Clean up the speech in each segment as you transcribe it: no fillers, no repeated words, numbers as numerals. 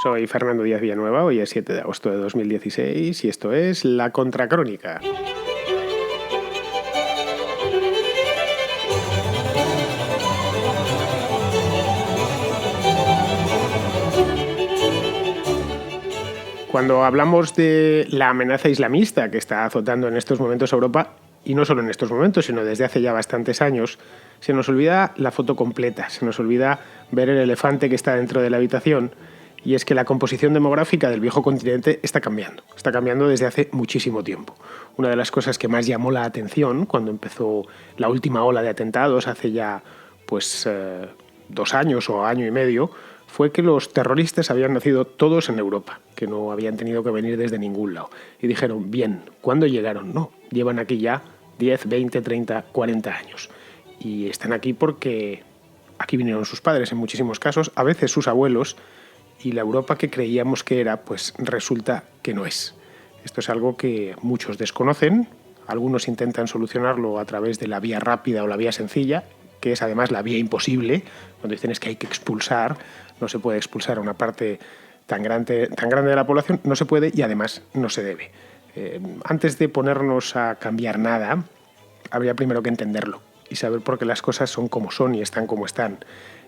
Soy Fernando Díaz Villanueva, hoy es 7 de agosto de 2016 y esto es La Contracrónica. Cuando hablamos de la amenaza islamista que está azotando en estos momentos a Europa, y no solo en estos momentos, sino desde hace ya bastantes años, se nos olvida la foto completa, se nos olvida ver el elefante que está dentro de la habitación, y es que la composición demográfica del viejo continente está cambiando desde hace muchísimo tiempo. Una de las cosas que más llamó la atención cuando empezó la última ola de atentados hace ya 2 años o año y medio, fue que los terroristas habían nacido todos en Europa, que no habían tenido que venir desde ningún lado. Y dijeron, bien, ¿cuándo llegaron? No, llevan aquí ya 10, 20, 30, 40 años. Y están aquí porque aquí vinieron sus padres en muchísimos casos, a veces sus abuelos, y la Europa que creíamos que era, pues resulta que no es. Esto es algo que muchos desconocen, algunos intentan solucionarlo a través de la vía rápida o la vía sencilla, que es además la vía imposible, cuando dicen es que hay que expulsar, no se puede expulsar a una parte tan grande de la población, no se puede y además no se debe. Antes de ponernos a cambiar nada, habría primero que entenderlo y saber por qué las cosas son como son y están como están.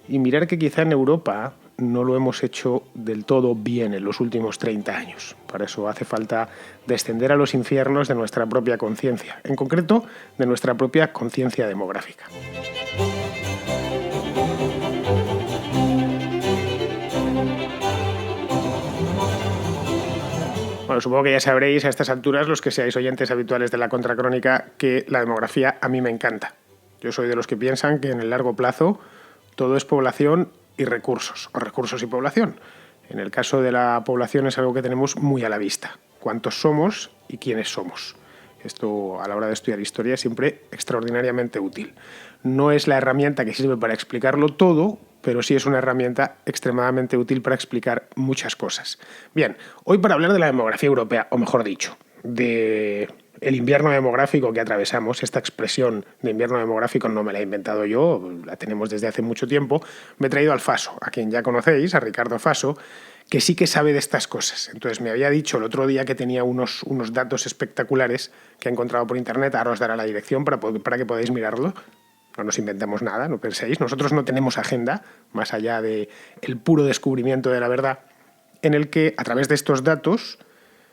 Y mirar que quizá en Europa no lo hemos hecho del todo bien en los últimos 30 años. Para eso hace falta descender a los infiernos de nuestra propia conciencia, en concreto de nuestra propia conciencia demográfica. Bueno, supongo que ya sabréis a estas alturas, los que seáis oyentes habituales de la Contracrónica, que la demografía a mí me encanta. Yo soy de los que piensan que en el largo plazo todo es población y recursos, o recursos y población. En el caso de la población es algo que tenemos muy a la vista. Cuántos somos y quiénes somos. Esto, a la hora de estudiar historia, es siempre extraordinariamente útil. No es la herramienta que sirve para explicarlo todo, pero sí es una herramienta extremadamente útil para explicar muchas cosas. Bien, hoy para hablar de la demografía europea, o mejor dicho, de el invierno demográfico que atravesamos, esta expresión de invierno demográfico no me la he inventado yo, la tenemos desde hace mucho tiempo, me he traído al Faso, a quien ya conocéis, a Ricardo Faso, que sí que sabe de estas cosas. Entonces me había dicho el otro día que tenía unos datos espectaculares que he encontrado por internet, ahora os dará la dirección para que podáis mirarlo. No nos inventamos nada, no penséis, nosotros no tenemos agenda, más allá del puro descubrimiento de la verdad, en el que a través de estos datos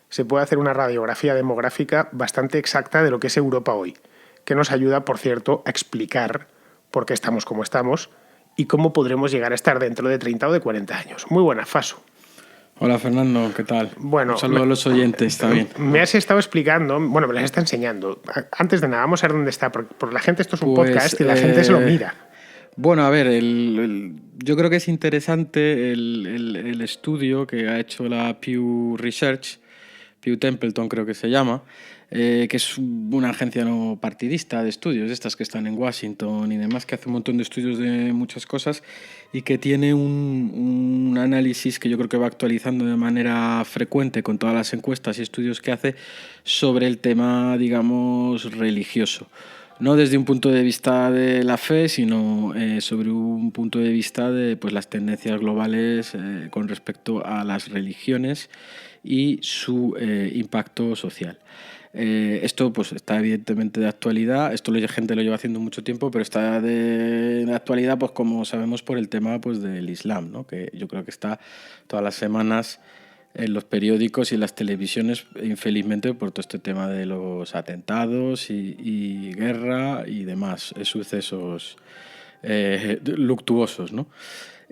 se puede hacer una radiografía demográfica bastante exacta de lo que es Europa hoy, que nos ayuda, por cierto, a explicar por qué estamos como estamos y cómo podremos llegar a estar dentro de 30 o de 40 años. Muy buena, Faso. Hola Fernando, ¿qué tal? Bueno, un saludo a los oyentes también. Me has estado explicando, bueno, me las está enseñando. Antes de nada, vamos a ver dónde está, porque la gente esto es un podcast y la gente se lo mira. Bueno, a ver, yo creo que es interesante el estudio que ha hecho la Pew Research, Pew Templeton creo que se llama, que es una agencia no partidista de estudios, estas que están en Washington y demás, que hace un montón de estudios de muchas cosas y que tiene un análisis que yo creo que va actualizando de manera frecuente con todas las encuestas y estudios que hace sobre el tema, digamos, religioso. No desde un punto de vista de la fe, sino sobre un punto de vista de pues, las tendencias globales con respecto a las religiones y su impacto social. Esto pues está evidentemente de actualidad, esto la gente lo lleva haciendo mucho tiempo, pero está de actualidad, pues como sabemos, por el tema pues, del Islam, ¿no? Que yo creo que está todas las semanas en los periódicos y en las televisiones, infelizmente, por todo este tema de los atentados y guerra y demás sucesos luctuosos, ¿no?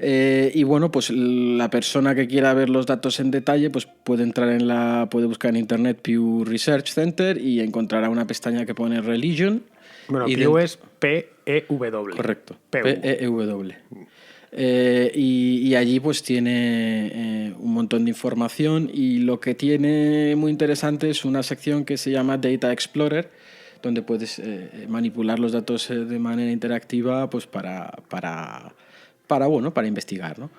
Y bueno, pues la persona que quiera ver los datos en detalle, pues puede puede buscar en internet Pew Research Center y encontrará una pestaña que pone Religion. Bueno, Pew es P-E-W. Correcto, P-E-W. Y allí pues tiene un montón de información y lo que tiene muy interesante es una sección que se llama Data Explorer, donde puedes manipular los datos de manera interactiva pues para investigar, ¿no?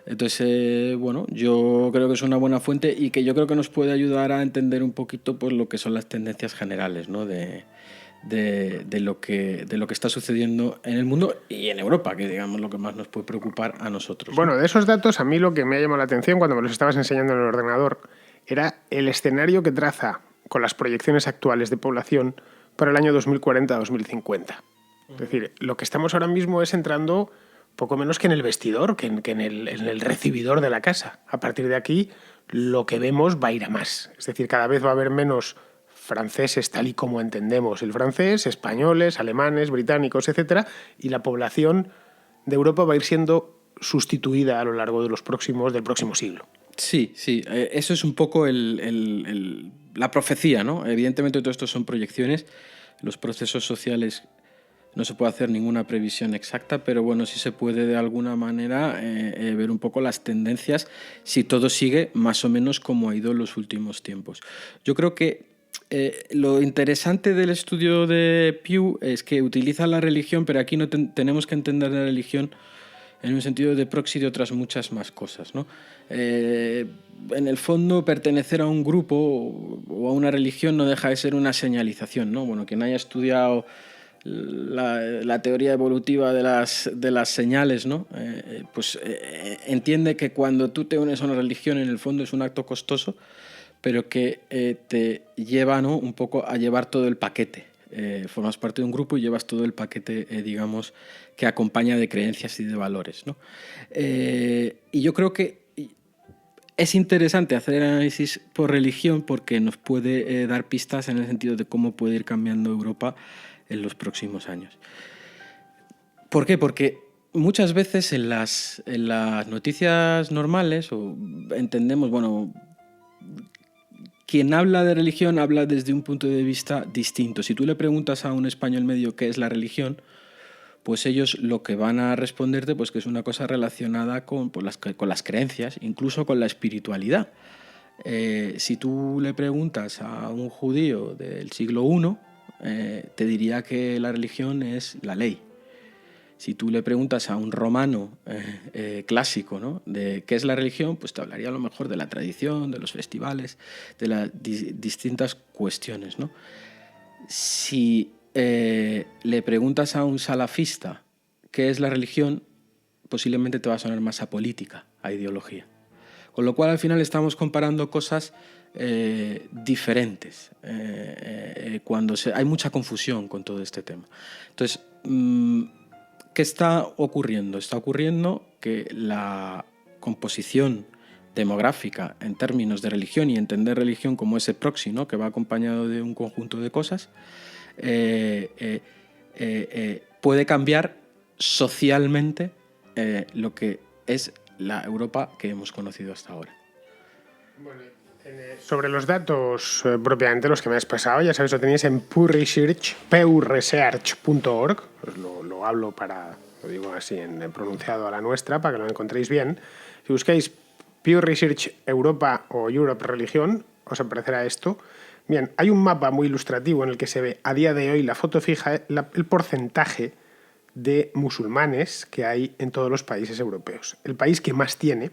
Entonces, yo creo que es una buena fuente y que yo creo que nos puede ayudar a entender un poquito pues, lo que son las tendencias generales, ¿no? de de lo que está sucediendo en el mundo y en Europa, que digamos lo que más nos puede preocupar a nosotros, ¿no? Bueno, de esos datos, a mí lo que me ha llamado la atención cuando me los estabas enseñando en el ordenador era el escenario que traza con las proyecciones actuales de población para el año 2040-2050. Es decir, lo que estamos ahora mismo es entrando poco menos que en el vestidor, que en el recibidor de la casa. A partir de aquí, lo que vemos va a ir a más. Es decir, cada vez va a haber menos franceses tal y como entendemos el francés, españoles, alemanes, británicos, etcétera, y la población de Europa va a ir siendo sustituida a lo largo del próximo siglo. Sí, eso es un poco la profecía, ¿no? Evidentemente todo esto son proyecciones, los procesos sociales no se puede hacer ninguna previsión exacta, pero bueno, sí se puede de alguna manera ver un poco las tendencias si todo sigue más o menos como ha ido en los últimos tiempos. Yo creo que lo interesante del estudio de Pew es que utiliza la religión, pero aquí no tenemos que entender la religión en un sentido de proxy de otras muchas más cosas, ¿no? En el fondo, pertenecer a un grupo o a una religión no deja de ser una señalización, ¿no? Bueno, quien haya estudiado la teoría evolutiva de las señales, ¿no? Entiende que cuando tú te unes a una religión, en el fondo es un acto costoso, pero que te lleva, ¿no?, un poco a llevar todo el paquete. Formas parte de un grupo y llevas todo el paquete, digamos, que acompaña de creencias y de valores, ¿no? Y yo creo que es interesante hacer el análisis por religión porque nos puede dar pistas en el sentido de cómo puede ir cambiando Europa en los próximos años. ¿Por qué? Porque muchas veces en las noticias normales entendemos, bueno, quien habla de religión habla desde un punto de vista distinto. Si tú le preguntas a un español medio qué es la religión, pues ellos lo que van a responderte pues que es una cosa relacionada con las creencias, incluso con la espiritualidad. Si tú le preguntas a un judío del siglo I, te diría que la religión es la ley. Si tú le preguntas a un romano clásico, ¿no?, de qué es la religión, pues te hablaría a lo mejor de la tradición, de los festivales, de las distintas cuestiones, ¿no? Si le preguntas a un salafista qué es la religión, posiblemente te va a sonar más a política, a ideología. Con lo cual al final estamos comparando cosas diferentes cuando hay mucha confusión con todo este tema. Entonces, ¿qué está ocurriendo? Está ocurriendo que la composición demográfica en términos de religión y entender religión como ese proxy, ¿no?, que va acompañado de un conjunto de cosas, puede cambiar socialmente lo que es la Europa que hemos conocido hasta ahora. Bueno, sobre los datos propiamente, los que me has pasado, ya sabéis, lo tenéis en pewresearch.org. Os lo hablo lo digo así en pronunciado a la nuestra, para que lo encontréis bien. Si buscáis Pew Research Europa o Europe Religión, os aparecerá esto. Bien, hay un mapa muy ilustrativo en el que se ve a día de hoy la foto fija, el porcentaje de musulmanes que hay en todos los países europeos. El país que más tiene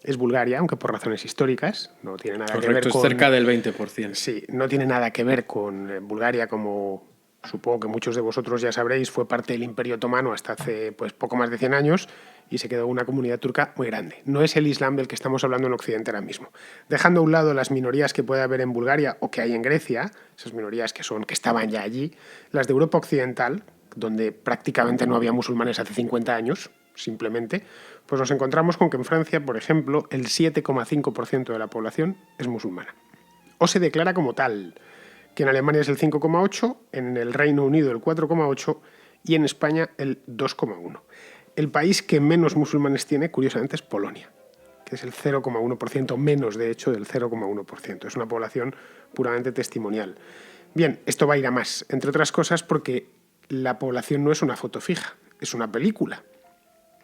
es Bulgaria, aunque por razones históricas, no tiene nada que ver con... cerca del 20%. Sí, no tiene nada que ver con Bulgaria, como supongo que muchos de vosotros ya sabréis, fue parte del Imperio Otomano hasta hace poco más de 100 años y se quedó una comunidad turca muy grande. No es el Islam del que estamos hablando en Occidente ahora mismo. Dejando a un lado las minorías que puede haber en Bulgaria o que hay en Grecia, esas minorías que estaban ya allí, las de Europa Occidental, donde prácticamente no había musulmanes hace 50 años, simplemente, pues nos encontramos con que en Francia, por ejemplo, el 7,5% de la población es musulmana. O se declara como tal, que en Alemania es el 5,8%, en el Reino Unido el 4,8% y en España el 2,1%. El país que menos musulmanes tiene, curiosamente, es Polonia, que es el 0,1%, menos de hecho del 0,1%. Es una población puramente testimonial. Bien, esto va a ir a más, entre otras cosas porque la población no es una foto fija, es una película.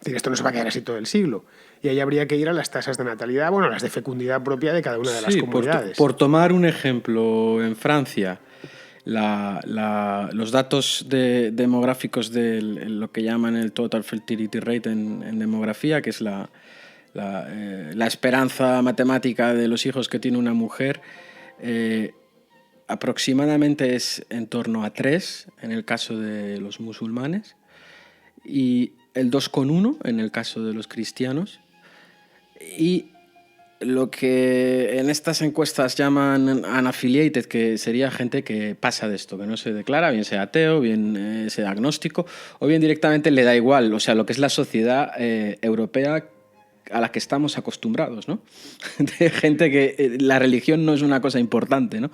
Esto no se va a quedar así todo el siglo. Y ahí habría que ir a las tasas de natalidad, bueno, a las de fecundidad propia de cada una de las comunidades. Por tomar un ejemplo, en Francia, los datos demográficos de lo que llaman el Total Fertility Rate en demografía, que es la esperanza matemática de los hijos que tiene una mujer, aproximadamente es en torno a 3 en el caso de los musulmanes y el 2,1 en el caso de los cristianos. Y lo que en estas encuestas llaman unaffiliated, que sería gente que pasa de esto, que no se declara, bien sea ateo, bien sea agnóstico, o bien directamente le da igual, o sea, lo que es la sociedad europea a la que estamos acostumbrados, ¿no? De gente que la religión no es una cosa importante, ¿no?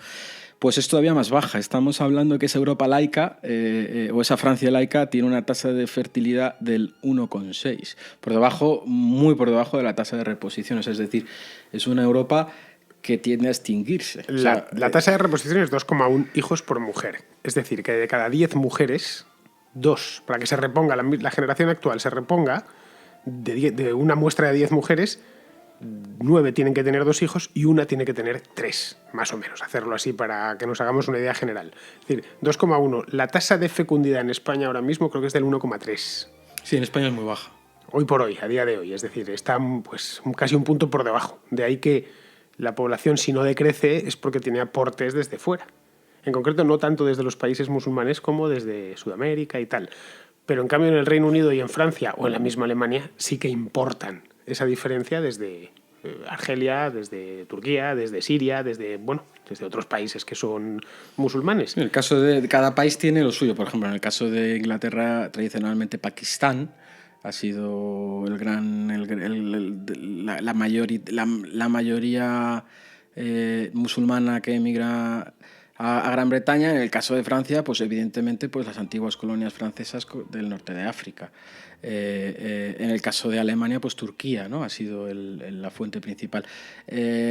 Pues es todavía más baja. Estamos hablando que esa Europa laica o esa Francia laica tiene una tasa de fertilidad del 1,6, por debajo, muy por debajo de la tasa de reposiciones. Es decir, es una Europa que tiende a extinguirse. La tasa de reposición es 2,1 hijos por mujer. Es decir, que de cada 10 mujeres, 2, para que se reponga, la generación actual se reponga, de una muestra de 10 mujeres, 9 tienen que tener 2 hijos y una tiene que tener 3, más o menos. Hacerlo así para que nos hagamos una idea general. Es decir, 2,1. La tasa de fecundidad en España ahora mismo creo que es del 1,3. Sí, en España es muy baja. Hoy por hoy, a día de hoy. Es decir, está pues casi un punto por debajo. De ahí que la población, si no decrece, es porque tiene aportes desde fuera. En concreto, no tanto desde los países musulmanes como desde Sudamérica y tal. Pero en cambio en el Reino Unido y en Francia o en la misma Alemania sí que importan esa diferencia desde Argelia, desde Turquía, desde Siria, desde otros países que son musulmanes. En el caso de cada país tiene lo suyo. Por ejemplo, en el caso de Inglaterra, tradicionalmente Pakistán ha sido la mayoría musulmana que emigra a Gran Bretaña. En el caso de Francia, pues evidentemente pues las antiguas colonias francesas del norte de África. En el caso de Alemania, pues Turquía, ¿no? Ha sido la fuente principal.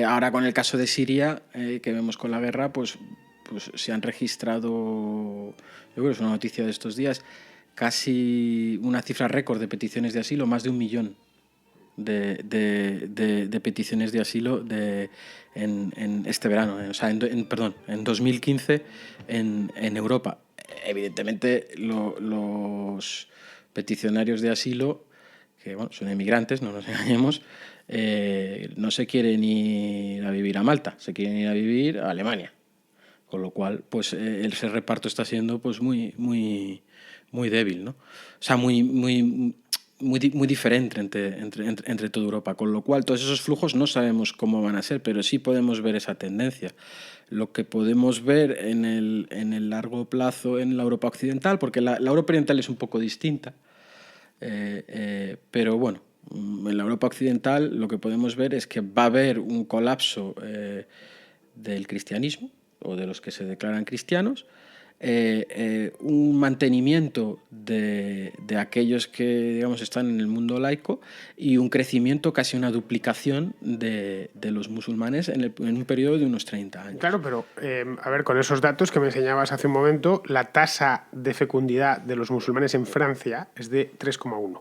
Ahora con el caso de Siria, que vemos con la guerra, pues se han registrado, yo creo que es una noticia de estos días, casi una cifra récord de peticiones de asilo, más de 1 millón de peticiones de asilo en este verano, en 2015 en Europa. Evidentemente los peticionarios de asilo, que son emigrantes, no nos engañemos, no se quieren ir a vivir a Malta, se quieren ir a vivir a Alemania. Con lo cual, pues ese reparto está siendo pues muy débil, ¿no? O sea, muy diferente entre toda Europa. Con lo cual, todos esos flujos no sabemos cómo van a ser, pero sí podemos ver esa tendencia. Lo que podemos ver en el largo plazo en la Europa occidental, porque la Europa oriental es un poco distinta, pero bueno, en la Europa occidental lo que podemos ver es que va a haber un colapso del cristianismo, o de los que se declaran cristianos, un mantenimiento de aquellos que digamos están en el mundo laico y un crecimiento, casi una duplicación de los musulmanes en un periodo de unos 30 años. Claro, pero a ver, con esos datos que me enseñabas hace un momento, la tasa de fecundidad de los musulmanes en Francia es de 3,1.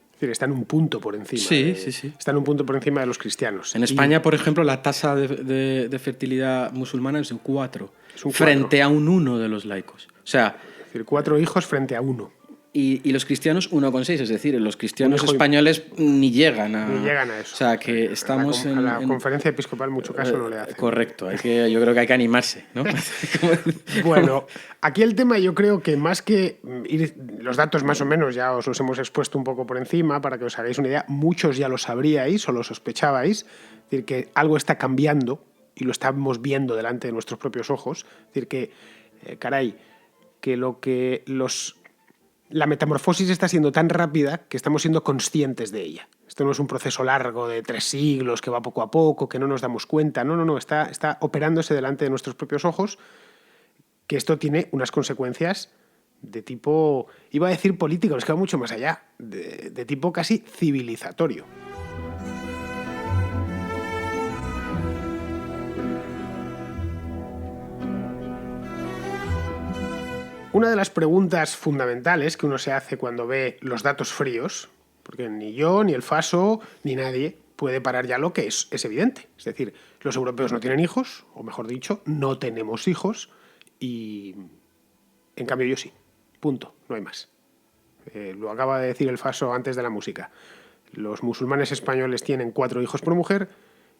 Es decir, están un punto por encima. Sí. Están un punto por encima de los cristianos. En España, por ejemplo, la tasa de fertilidad musulmana es un 4, frente a un 1 de los laicos. O sea, es decir, 4 hijos frente a 1. Y los cristianos 1,6, es decir, los cristianos españoles ni llegan a eso. O sea, que estamos a la conferencia episcopal mucho caso no le hace. Correcto, yo creo que hay que animarse, ¿no? Bueno, aquí el tema yo creo que más que ir, los datos más o menos ya os los hemos expuesto un poco por encima para que os hagáis una idea, muchos ya lo sabríais o lo sospechabais, es decir, que algo está cambiando y lo estamos viendo delante de nuestros propios ojos, es decir, que, la metamorfosis está siendo tan rápida que estamos siendo conscientes de ella. Esto no es un proceso largo de 3 siglos que va poco a poco, que no nos damos cuenta. No, está operándose delante de nuestros propios ojos, que esto tiene unas consecuencias de tipo, iba a decir político, pero es que va mucho más allá, de tipo casi civilizatorio. Una de las preguntas fundamentales que uno se hace cuando ve los datos fríos, porque ni yo, ni el Faso, ni nadie puede parar ya lo que es evidente. Es decir, los europeos no tienen hijos, o mejor dicho, no tenemos hijos, y en cambio yo sí. Punto, no hay más. Lo acaba de decir el Faso antes de la música. Los musulmanes españoles tienen 4 hijos por mujer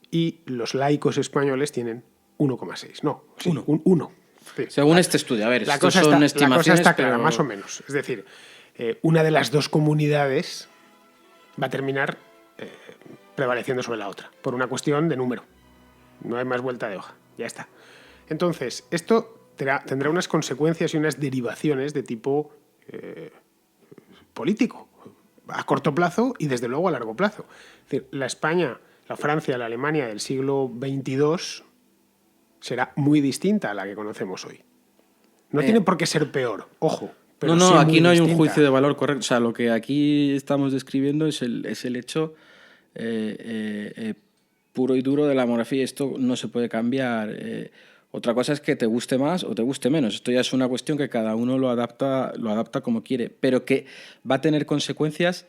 y los laicos españoles tienen 1,6. No, sí, Uno. un 1. Sí. Según este estudio, a ver, La estos cosa son está, estimaciones, la cosa está clara, pero... más o menos. Es decir, una de las dos comunidades va a terminar prevaleciendo sobre la otra, por una cuestión de número. No hay más vuelta de hoja, ya está. Entonces, esto tendrá unas consecuencias y unas derivaciones de tipo político, a corto plazo y desde luego a largo plazo. Es decir, la España, la Francia, la Alemania del siglo XXII será muy distinta a la que conocemos hoy. No tiene por qué ser peor, ojo. Pero no, sí aquí muy no hay un distinta. juicio de valor correcto. O sea, lo que aquí estamos describiendo es el hecho puro y duro de la demografía. Esto no se puede cambiar. Otra cosa es que te guste más o te guste menos. Esto ya es una cuestión que cada uno lo adapta como quiere. Pero que va a tener consecuencias,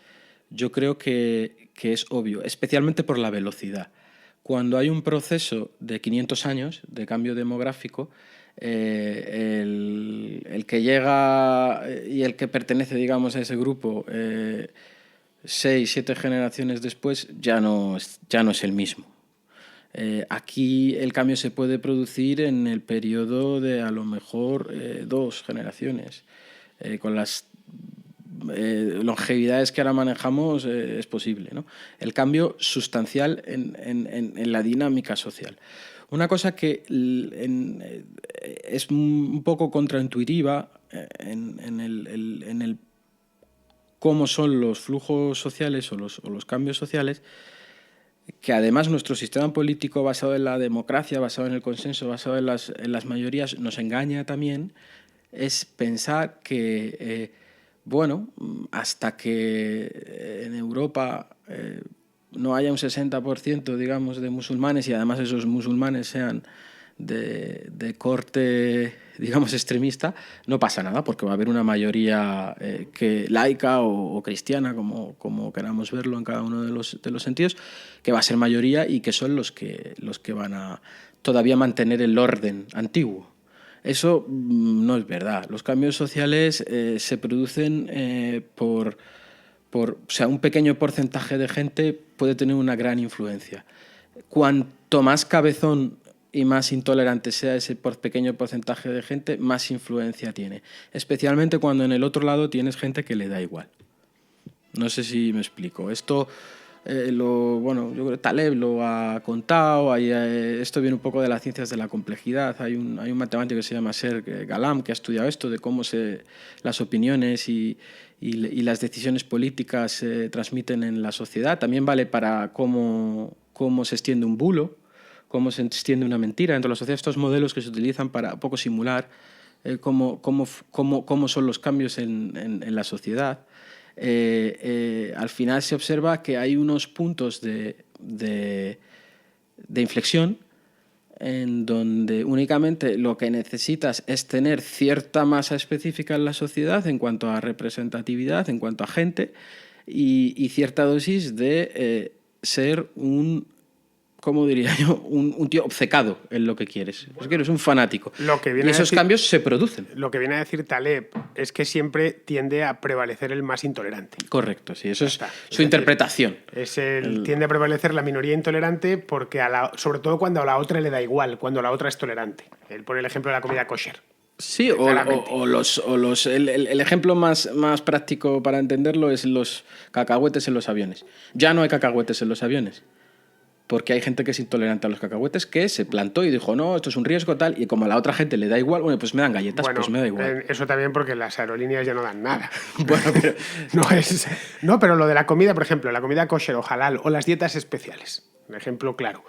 yo creo que es obvio, especialmente por la velocidad. Cuando hay un proceso de 500 años de cambio demográfico, el que llega y el que pertenece, digamos, a ese grupo 6, 7 generaciones después ya no es el mismo. Aquí el cambio se puede producir en el periodo de a lo mejor 2 generaciones. Con las longevidades que ahora manejamos es posible, ¿no? El cambio sustancial en la dinámica social. Una cosa que es un poco contraintuitiva en el cómo son los flujos sociales o los cambios sociales, que además nuestro sistema político basado en la democracia, basado en el consenso, basado en las mayorías, nos engaña también, es pensar que, bueno, hasta que en Europa no haya un 60%, digamos, de musulmanes y además esos musulmanes sean de corte, digamos, extremista, no pasa nada porque va a haber una mayoría que laica o cristiana, como queramos verlo en cada uno de los sentidos, que va a ser mayoría y que son los que van a todavía mantener el orden antiguo. Eso no es verdad. Los cambios sociales se producen o sea, un pequeño porcentaje de gente puede tener una gran influencia. Cuanto más cabezón y más intolerante sea ese pequeño porcentaje de gente, más influencia tiene. Especialmente cuando en el otro lado tienes gente que le da igual. No sé si me explico. Esto, yo creo que Taleb lo ha contado. Esto viene un poco de las ciencias de la complejidad. Hay un matemático que se llama Serge Galam que ha estudiado esto de cómo las opiniones y las decisiones políticas se transmiten en la sociedad. También vale para cómo se extiende un bulo, cómo se extiende una mentira dentro de la sociedad. Estos modelos que se utilizan para un poco simular cómo son los cambios en la sociedad. Al final se observa que hay unos puntos de inflexión en donde únicamente lo que necesitas es tener cierta masa específica en la sociedad en cuanto a representatividad, en cuanto a gente, y cierta dosis de ser ¿cómo diría yo? Un tío obcecado en lo que quieres. Es que eres un fanático. Y esos cambios se producen. Lo que viene a decir Taleb es que siempre tiende a prevalecer el más intolerante. Correcto, sí. Eso es su interpretación. Tiende a prevalecer la minoría intolerante porque, sobre todo cuando a la otra le da igual, cuando la otra es tolerante. Él pone el ejemplo de la comida kosher. Sí, el ejemplo más práctico para entenderlo es los cacahuetes en los aviones. Ya no hay cacahuetes en los aviones. Porque hay gente que es intolerante a los cacahuetes que se plantó y dijo, no, esto es un riesgo tal, y como a la otra gente le da igual, bueno, pues me dan galletas, pues me da igual. Eso también porque las aerolíneas ya no dan nada. Bueno, pero pero lo de la comida, por ejemplo, la comida kosher o halal o las dietas especiales, un ejemplo claro.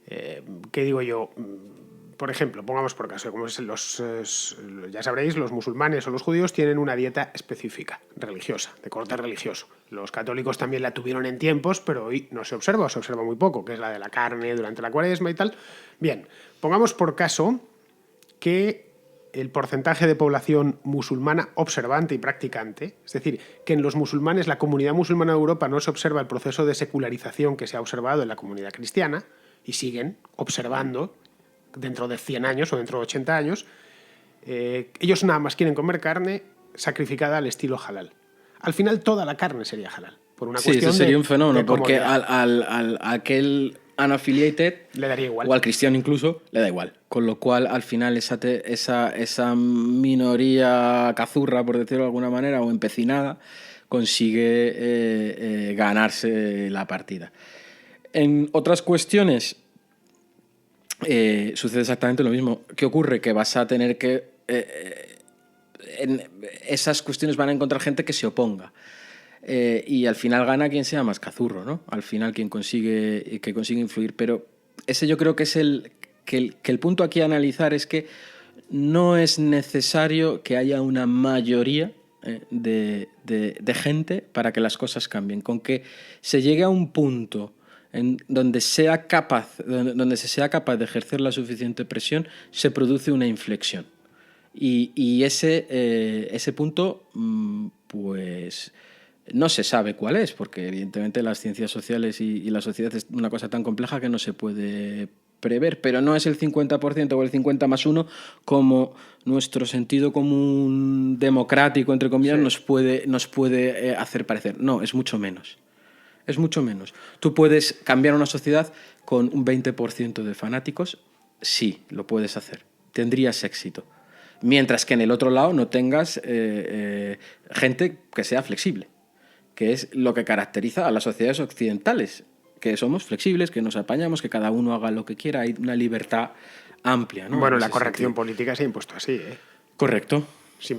¿Qué digo yo? Por ejemplo, pongamos por caso, como ya sabréis, los musulmanes o los judíos tienen una dieta específica, religiosa, de corte religioso. Los católicos también la tuvieron en tiempos, pero hoy no se observa, o se observa muy poco, que es la de la carne durante la cuaresma y tal. Bien, pongamos por caso que el porcentaje de población musulmana observante y practicante, es decir, que en los musulmanes, la comunidad musulmana de Europa no se observa el proceso de secularización que se ha observado en la comunidad cristiana, y siguen observando dentro de 100 años o dentro de 80 años, ellos nada más quieren comer carne sacrificada al estilo halal. Al final toda la carne sería halal. Por una cuestión ese sería un fenómeno, de porque unaffiliated, Le daría igual. o al cristiano incluso, le da igual. Con lo cual, al final, esa minoría cazurra, por decirlo de alguna manera, o empecinada, consigue ganarse la partida. En otras cuestiones sucede exactamente lo mismo. ¿Qué ocurre? Que vas a tener que... en esas cuestiones van a encontrar gente que se oponga. Y al final gana quien sea más cazurro, ¿no? Al final quien consigue influir. Pero ese yo creo que es el punto aquí a analizar es que no es necesario que haya una mayoría de gente para que las cosas cambien. Con que se llegue a un punto donde se sea capaz de ejercer la suficiente presión, se produce una inflexión. Y ese punto, pues no se sabe cuál es, porque evidentemente las ciencias sociales y la sociedad es una cosa tan compleja que no se puede prever, pero no es el 50% o el 50 más 1 como nuestro sentido común democrático, entre comillas, sí, nos puede hacer parecer. No, es mucho menos. Es mucho menos. Tú puedes cambiar una sociedad con un 20% de fanáticos, sí, lo puedes hacer. Tendrías éxito. Mientras que en el otro lado no tengas gente que sea flexible, que es lo que caracteriza a las sociedades occidentales, que somos flexibles, que nos apañamos, que cada uno haga lo que quiera, hay una libertad amplia, ¿no? Bueno, la corrección política se ha impuesto así, ¿eh? Correcto.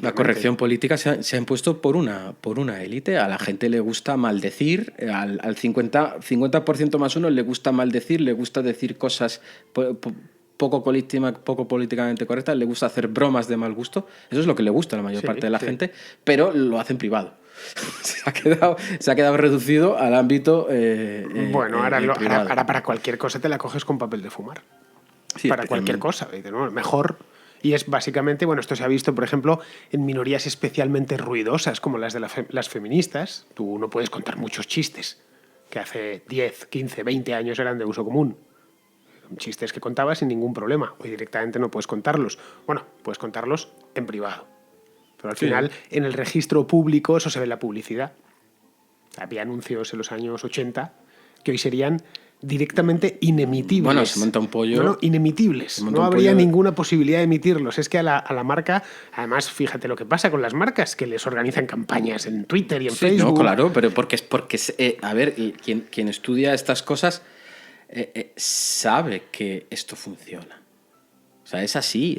La corrección política se ha impuesto por una élite. A la gente le gusta maldecir, al 50% más 1 le gusta maldecir, le gusta decir cosas poco políticamente correctas, le gusta hacer bromas de mal gusto. Eso es lo que le gusta a la mayor parte de la gente, pero lo hace en privado. se ha quedado reducido al ámbito bueno, privado. ahora para cualquier cosa te la coges con papel de fumar. Sí, para cualquier cosa. ¿No? Mejor... Y es básicamente, bueno, esto se ha visto, por ejemplo, en minorías especialmente ruidosas, como las de las feministas. Tú no puedes contar muchos chistes que hace 10, 15, 20 años eran de uso común. Chistes que contabas sin ningún problema. Hoy directamente no puedes contarlos. Bueno, puedes contarlos en privado. Pero al final, en el registro público, eso se ve en la publicidad. Había anuncios en los años 80 que hoy serían directamente inemitibles. Bueno, se monta un pollo. No, inemitibles. No habría ninguna posibilidad de emitirlos. Es que a la marca, además, fíjate lo que pasa con las marcas, que les organizan campañas en Twitter y en Facebook. No, claro, pero porque a ver, quien estudia estas cosas sabe que esto funciona. O sea, es así.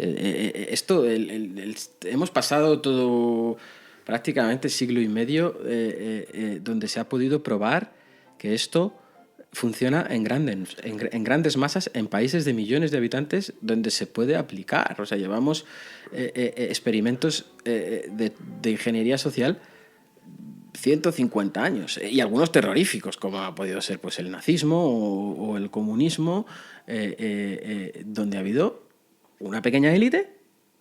Hemos pasado todo prácticamente siglo y medio donde se ha podido probar que esto funciona en grandes masas en países de millones de habitantes donde se puede aplicar. O sea, llevamos experimentos de ingeniería social 150 años y algunos terroríficos, como ha podido ser pues el nazismo o el comunismo, donde ha habido una pequeña élite,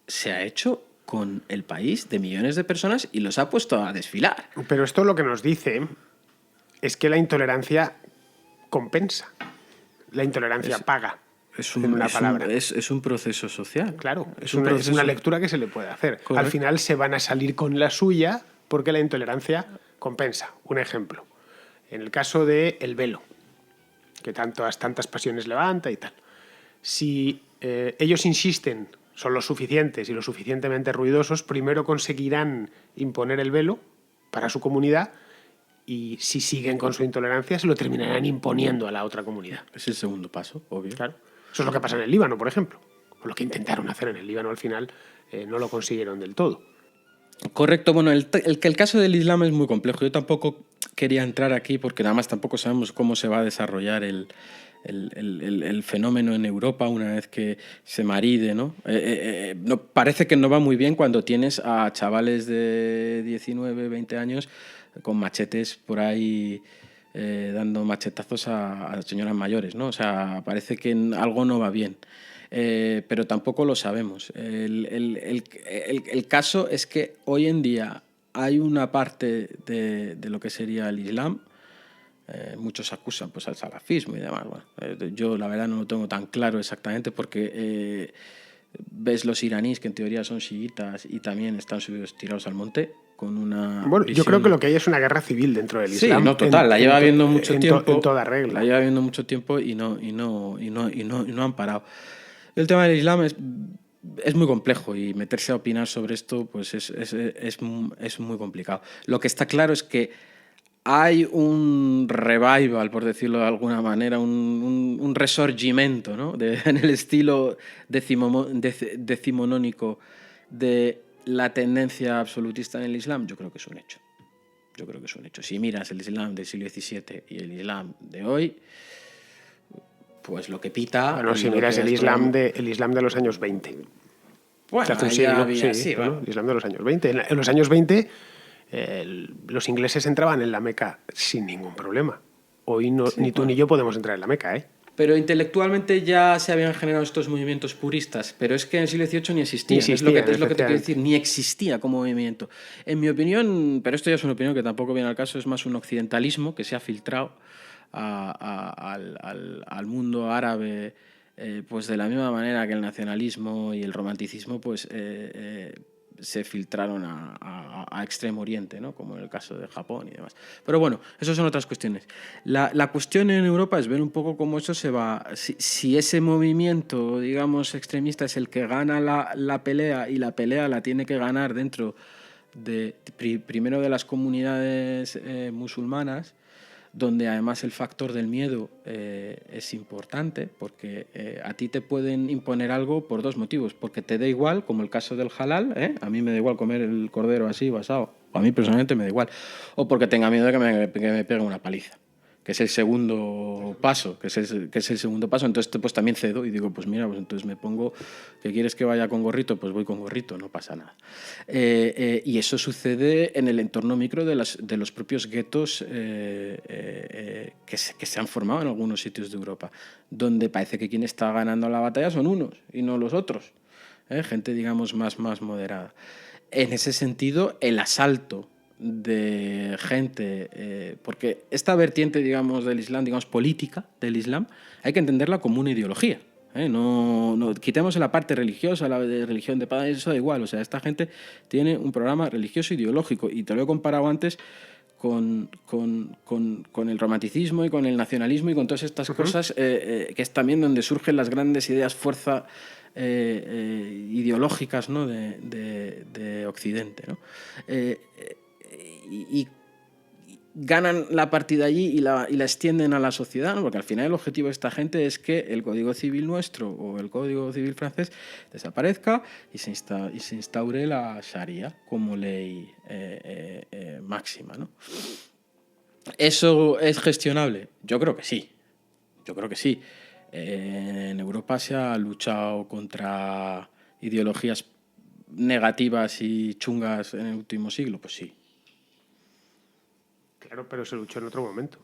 se ha hecho con el país de millones de personas y los ha puesto a desfilar. Pero esto lo que nos dice es que la intolerancia compensa. La intolerancia paga. Es un proceso social. Claro, es una lectura que se le puede hacer. Correcto. Al final se van a salir con la suya porque la intolerancia compensa. Un ejemplo. En el caso del velo, que tantas pasiones levanta y tal. Si ellos insisten, son lo suficientes y lo suficientemente ruidosos, primero conseguirán imponer el velo para su comunidad. Y si siguen con su intolerancia, se lo terminarán imponiendo a la otra comunidad. Es el segundo paso, obvio. Claro. Eso es lo que pasa en el Líbano, por ejemplo. O lo que intentaron hacer en el Líbano al final no lo consiguieron del todo. Correcto. Bueno, el caso del Islam es muy complejo. Yo tampoco quería entrar aquí porque nada más tampoco sabemos cómo se va a desarrollar el fenómeno en Europa una vez que se maride, ¿no? Parece que no va muy bien cuando tienes a chavales de 19, 20 años con machetes por ahí dando machetazos a señoras mayores, ¿no? O sea, parece que algo no va bien. Pero tampoco lo sabemos. El caso es que hoy en día hay una parte de lo que sería el Islam. Muchos acusan pues al salafismo y demás. Bueno, yo la verdad no lo tengo tan claro exactamente porque ves los iraníes que en teoría son chiitas y también están tirados al monte con una Bueno, yo visión... creo que lo que hay es una guerra civil dentro del Sí, Islam. no, total, la lleva habiendo mucho tiempo. En toda regla. La lleva habiendo mucho tiempo y no han parado. El tema del Islam es muy complejo y meterse a opinar sobre esto pues es muy complicado. Lo que está claro es que hay un revival, por decirlo de alguna manera, un resurgimiento, ¿no? En el estilo decimonónico de la tendencia absolutista en el Islam. Yo creo que es un hecho. Si miras el Islam del siglo XVII y el Islam de hoy, pues lo que pita... Bueno, si miras el Islam de los años 20. Bueno, hace un siglo, sí, bueno, el Islam de los años 20. En los años 20 los ingleses entraban en la Meca sin ningún problema. Hoy no, sí, ni tú ni yo podemos entrar en la Meca, ¿eh? Pero intelectualmente ya se habían generado estos movimientos puristas, pero es que en el siglo XVIII ni existía. Es lo que te quiero decir, ni existía como movimiento. En mi opinión, pero esto ya es una opinión que tampoco viene al caso, es más un occidentalismo que se ha filtrado al mundo árabe, pues de la misma manera que el nacionalismo y el romanticismo pues se filtraron a Extremo Oriente, ¿no? Como en el caso de Japón y demás. Pero bueno, eso son otras cuestiones. La cuestión en Europa es ver un poco cómo eso se va... Si ese movimiento, digamos, extremista es el que gana la pelea, y la pelea la tiene que ganar dentro de primero de las comunidades musulmanas, donde además el factor del miedo es importante, porque a ti te pueden imponer algo por dos motivos, porque te da igual, como el caso del halal, a mí me da igual comer el cordero así basado, a mí personalmente me da igual, o porque tenga miedo de que me pegue una paliza, que es el segundo paso, entonces pues también cedo y digo, pues mira, pues entonces me pongo, ¿que quieres que vaya con gorrito? Pues voy con gorrito, no pasa nada. Y eso sucede en el entorno micro de los propios guetos que se han formado en algunos sitios de Europa, donde parece que quien está ganando la batalla son unos y no los otros, gente, digamos, más moderada. En ese sentido, el asalto de gente, porque esta vertiente, digamos, del Islam, digamos, política del Islam, hay que entenderla como una ideología. No quitemos la parte religiosa, la de religión de paz, eso da igual. O sea, esta gente tiene un programa religioso ideológico, y te lo he comparado antes con el romanticismo y con el nacionalismo y con todas estas cosas, que es también donde surgen las grandes ideas fuerza ideológicas, ¿no? de Occidente, ¿no? Y ganan la partida allí y la extienden a la sociedad, ¿no? Porque al final el objetivo de esta gente es que el Código Civil nuestro o el Código Civil francés desaparezca y se instaure la Sharia como ley máxima, ¿no? ¿Eso es gestionable? Yo creo que sí. En Europa se ha luchado contra ideologías negativas y chungas en el último siglo, pues sí. Claro, pero se luchó en otro momento.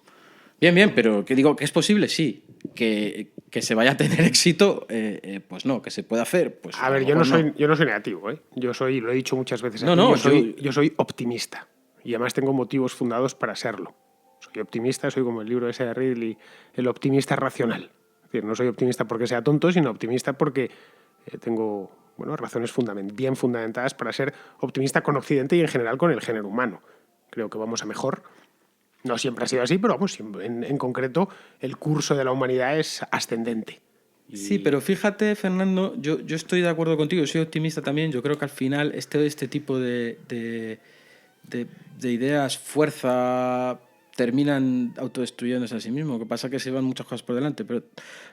Bien, pero que digo que es posible, sí. Que se vaya a tener éxito, pues no. Que se puede hacer, pues a ver, yo no soy negativo, ¿eh? Lo he dicho muchas veces aquí, yo soy optimista, y además tengo motivos fundados para serlo. Soy optimista, soy como el libro ese de Ridley, el optimista racional. Es decir, no soy optimista porque sea tonto, sino optimista porque tengo razones bien fundamentadas para ser optimista con Occidente y en general con el género humano. Creo que vamos a mejor. No siempre ha sido así, pero vamos, en concreto el curso de la humanidad es ascendente. Sí, pero fíjate, Fernando, yo estoy de acuerdo contigo, soy optimista también. Yo creo que al final este tipo de ideas, fuerza, terminan autodestruyéndose a sí mismos. Lo que pasa es que se van muchas cosas por delante, pero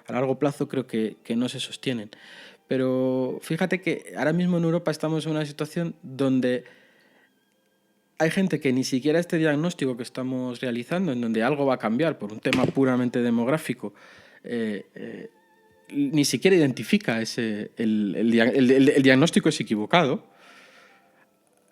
a largo plazo creo que no se sostienen. Pero fíjate que ahora mismo en Europa estamos en una situación donde hay gente que ni siquiera este diagnóstico que estamos realizando, en donde algo va a cambiar por un tema puramente demográfico, ni siquiera identifica el diagnóstico es equivocado.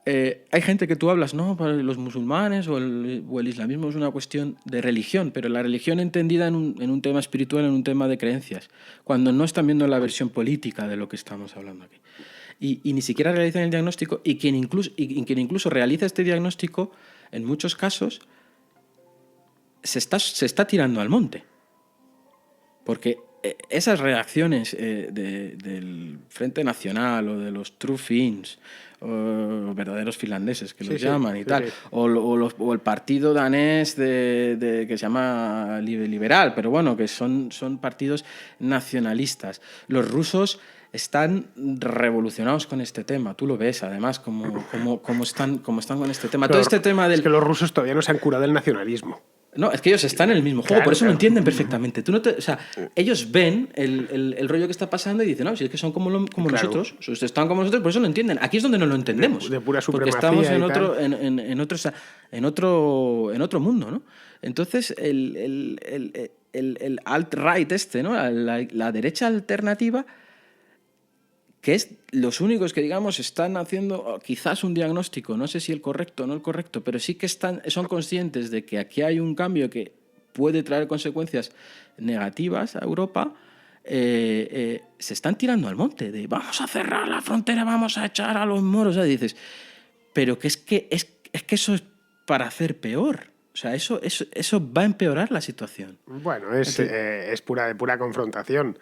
Hay gente que tú hablas, no, para los musulmanes o el islamismo es una cuestión de religión, pero la religión entendida en un tema espiritual, en un tema de creencias, cuando no están viendo la versión política de lo que estamos hablando aquí. Y ni siquiera realizan el diagnóstico, y quien incluso realiza este diagnóstico, en muchos casos, se está tirando al monte. Porque esas reacciones del Frente Nacional o de los True Finns, o los verdaderos finlandeses que los llaman y tal, o el partido danés que se llama Liberal, pero bueno, que son partidos nacionalistas. Los rusos están revolucionados con este tema. Tú lo ves, además, como están con este tema. Pero todo este tema del... Es que los rusos todavía no se han curado del nacionalismo. No, es que ellos están en el mismo juego, Claro, por eso lo claro. entienden perfectamente. O sea, ellos ven el rollo que está pasando y dicen, no, si es que son como Claro. nosotros, están como nosotros, por eso lo entienden. Aquí es donde no lo entendemos. De pura porque supremacía estamos en y otro, tal. en otro mundo, ¿no? Entonces, el alt-right ¿no? La derecha alternativa, que es los únicos que, digamos, están haciendo quizás un diagnóstico, no sé si el correcto o no el correcto, pero sí que son conscientes de que aquí hay un cambio que puede traer consecuencias negativas a Europa, se están tirando al monte, de vamos a cerrar la frontera, vamos a echar a los moros, y dices, pero que es que eso es para hacer peor. O sea, eso va a empeorar la situación. Bueno, es pura confrontación.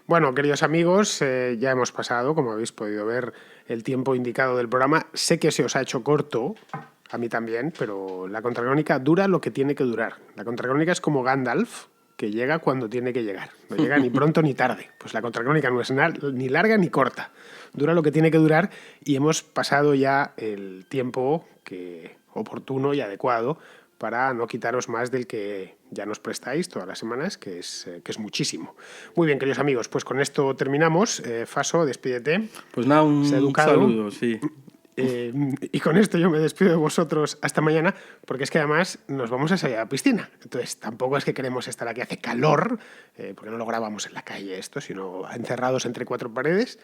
Bueno, queridos amigos, ya hemos pasado, como habéis podido ver, el tiempo indicado del programa. Sé que se os ha hecho corto, a mí también, pero la contracrónica dura lo que tiene que durar. La contracrónica es como Gandalf, que llega cuando tiene que llegar. No llega ni pronto ni tarde. Pues la contracrónica no es ni larga ni corta. Dura lo que tiene que durar y hemos pasado ya el tiempo oportuno y adecuado para no quitaros más del que ya nos prestáis todas las semanas, que es muchísimo. Muy bien, queridos amigos, pues con esto terminamos. Faso, despídete. Pues nada, un saludo, sí. Y con esto yo me despido de vosotros hasta mañana, porque es que además nos vamos a salir a la piscina. Entonces tampoco es que queremos estar aquí, hace calor, porque no lo grabamos en la calle esto, sino encerrados entre cuatro paredes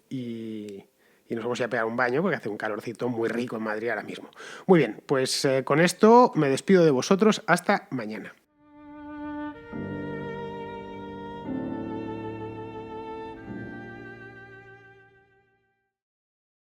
y nos vamos a ir a pegar un baño porque hace un calorcito muy rico en Madrid ahora mismo. Muy bien, pues con esto me despido de vosotros hasta mañana.